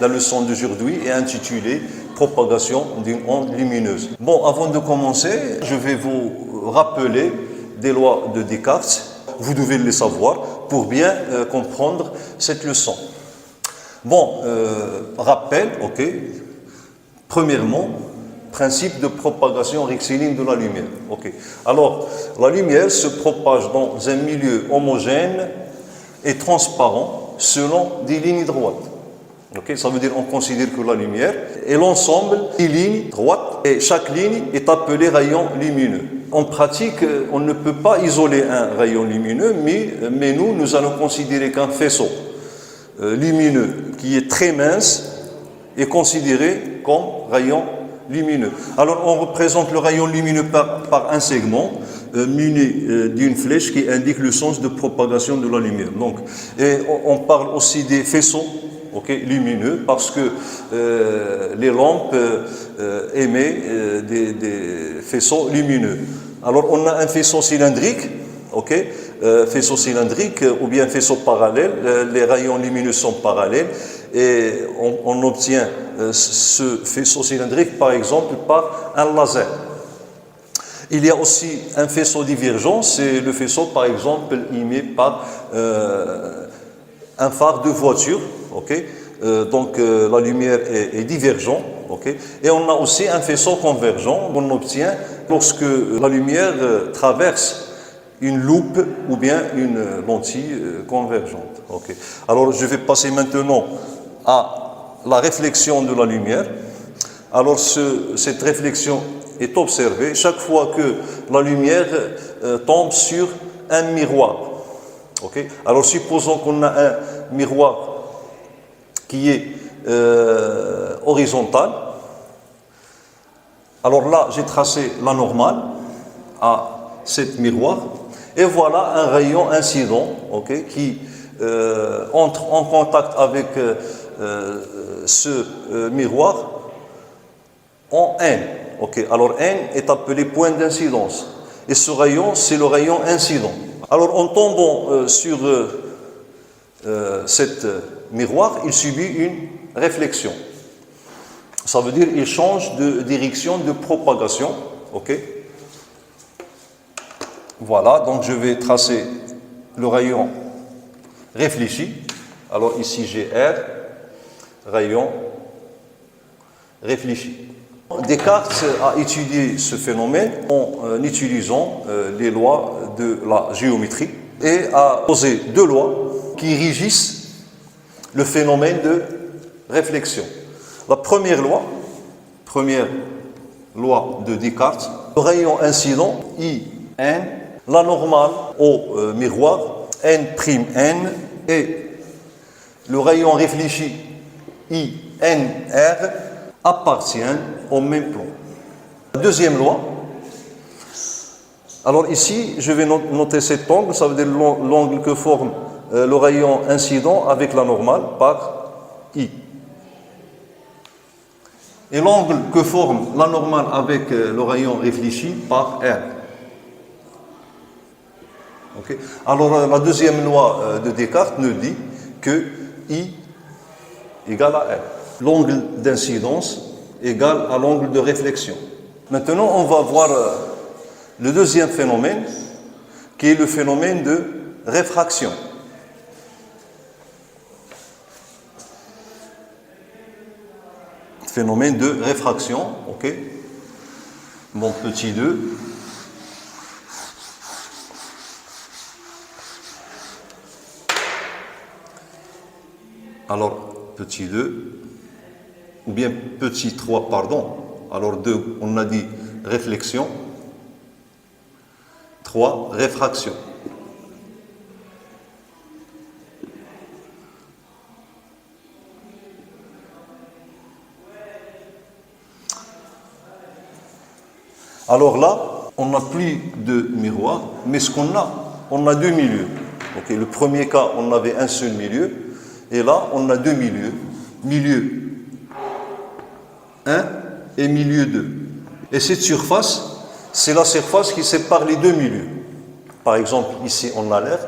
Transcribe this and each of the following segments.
La leçon d'aujourd'hui est intitulée « Propagation d'une onde lumineuse ». Bon, avant de commencer, je vais vous rappeler des lois de Descartes. Vous devez les savoir pour bien comprendre cette leçon. Bon, rappel, ok. Premièrement, principe de propagation rectiligne de la lumière. Ok. Alors, la lumière se propage dans un milieu homogène et transparent selon des lignes droites. Okay, ça veut dire qu'on considère que la lumière est l'ensemble des lignes droites et chaque ligne est appelée rayon lumineux. En pratique, on ne peut pas isoler un rayon lumineux, mais nous allons considérer qu'un faisceau lumineux qui est très mince est considéré comme rayon lumineux. Alors on représente le rayon lumineux par un segment muni d'une flèche qui indique le sens de propagation de la lumière. Donc, et on parle aussi des faisceaux lumineux parce que les lampes émettent des faisceaux lumineux. Alors on a un faisceau cylindrique, faisceau cylindrique ou bien faisceau parallèle, les rayons lumineux sont parallèles et on obtient ce faisceau cylindrique par exemple par un laser. Il y a aussi un faisceau divergent, c'est le faisceau par exemple émis par un phare de voiture, donc la lumière est divergente, et on a aussi un faisceau convergent qu'on obtient lorsque la lumière traverse une loupe ou bien une lentille convergente. Alors je vais passer maintenant à la réflexion de la lumière. Alors cette réflexion est observée chaque fois que la lumière tombe sur un miroir. Alors supposons qu'on a un miroir qui est horizontal. Alors là, j'ai tracé la normale à cet miroir. Et voilà un rayon incident qui entre en contact avec ce miroir en N. Alors N est appelé point d'incidence. Et ce rayon, c'est le rayon incident. Alors en tombant sur cet miroir, il subit une réflexion. Ça veut dire qu'il change de direction de propagation. Voilà, donc je vais tracer le rayon réfléchi. Alors ici j'ai R, rayon réfléchi. Descartes a étudié ce phénomène en utilisant les lois de la géométrie et a posé deux lois qui régissent le phénomène de réflexion. La première loi de Descartes, le rayon incident IN, la normale au miroir N'N et le rayon réfléchi INR appartiennent au même plan. La deuxième loi, alors ici je vais noter cet angle, ça veut dire l'angle que forme le rayon incident avec la normale par I. Et l'angle que forme la normale avec le rayon réfléchi par R. Alors la deuxième loi de Descartes nous dit que I égale à R. L'angle d'incidence égale à l'angle de réflexion. Maintenant, on va voir le deuxième phénomène, qui est le phénomène de réfraction. Phénomène de réfraction, Mon petit 2. Alors, petit 2, ou bien petit 3, pardon. Alors 2, on a dit réflexion. 3, réfraction. Alors là, on n'a plus de miroir, mais ce qu'on a, on a deux milieux. Le premier cas, on avait un seul milieu, et là, on a deux milieux. Milieu 1 et milieu 2. Et cette surface, c'est la surface qui sépare les deux milieux. Par exemple, ici, on a l'air,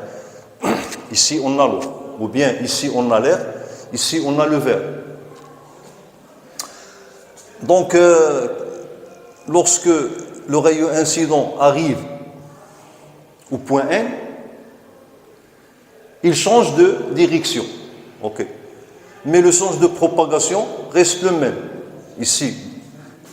ici, on a l'eau. Ou bien, ici, on a l'air, ici, on a le verre. Donc, lorsque le rayon incident arrive au point N, il change de direction. Ok. Mais le sens de propagation reste le même. Ici,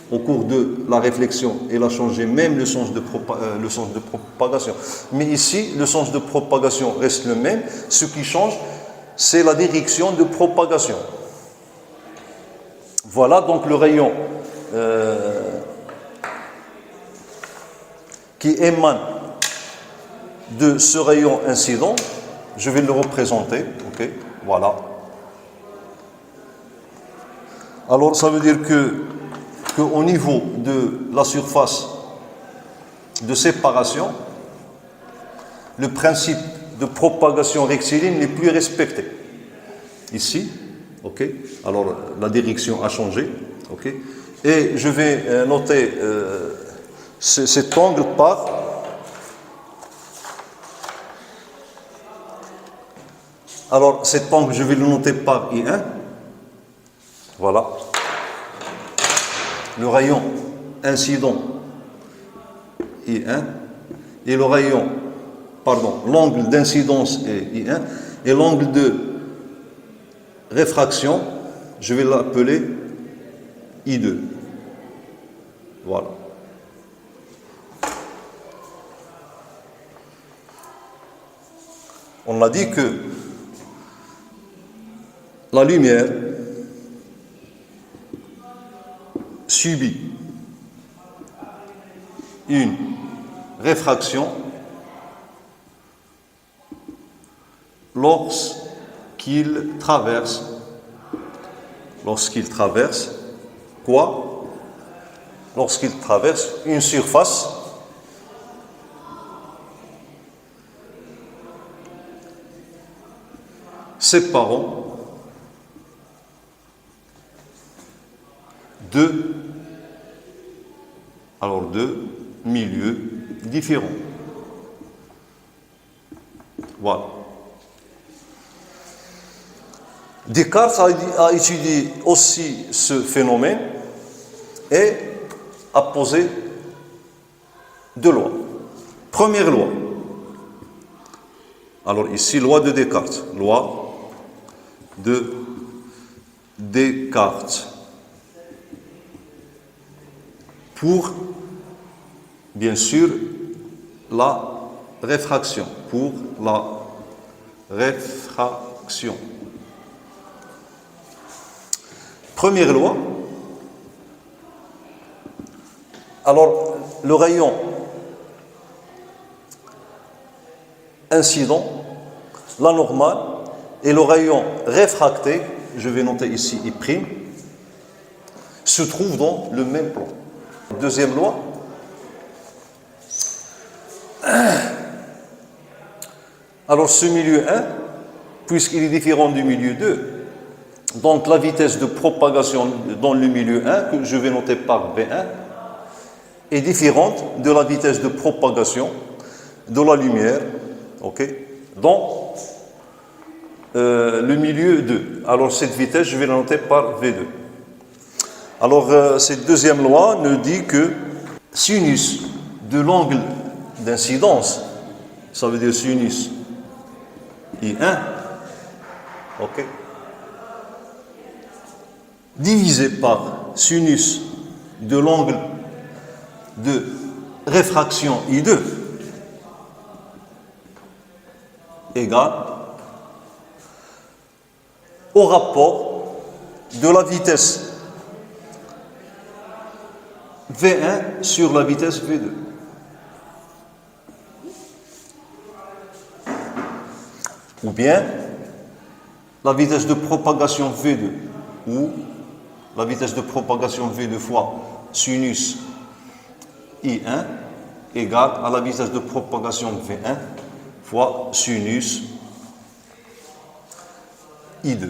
au cours de la réflexion, il a changé même le sens de propagation. Mais ici, le sens de propagation reste le même. Ce qui change, c'est la direction de propagation. Voilà donc le rayon qui émane de ce rayon incident. Je vais le représenter. Ok, voilà. Alors, ça veut dire qu'au niveau de la surface de séparation, le principe de propagation rectiligne n'est plus respecté. Ici, ok. Alors, la direction a changé, ok. Et je vais noter cet angle par alors cet angle, je vais le noter par I1. Voilà. Le rayon incident I1 et le rayon, pardon, l'angle d'incidence est I1 et l'angle de réfraction, je vais l'appeler I2. Voilà. On a dit que la lumière subit une réfraction lorsqu'il traverse quoi? Lorsqu'il traverse une surface séparant deux milieux différents. Voilà. Descartes a étudié aussi ce phénomène et a posé deux lois. Première loi. Alors ici, loi de Descartes. Loi de Descartes. Pour, bien sûr, la réfraction. Pour la réfraction. Première loi. Alors, le rayon incident, la normale, et le rayon réfracté, je vais noter ici I', se trouvent dans le même plan. Deuxième loi. Alors ce milieu 1, puisqu'il est différent du milieu 2, donc la vitesse de propagation dans le milieu 1, que je vais noter par V1, est différente de la vitesse de propagation de la lumière, ok, dans le milieu 2. Alors cette vitesse, je vais la noter par V2. Alors, cette deuxième loi nous dit que sinus de l'angle d'incidence, ça veut dire sinus I1, ok, divisé par sinus de l'angle de réfraction I2 égale au rapport de la vitesse V1 sur la vitesse V2. Ou bien la vitesse de propagation V2 ou la vitesse de propagation V2 fois sinus I1 égale à la vitesse de propagation V1 fois sinus I2.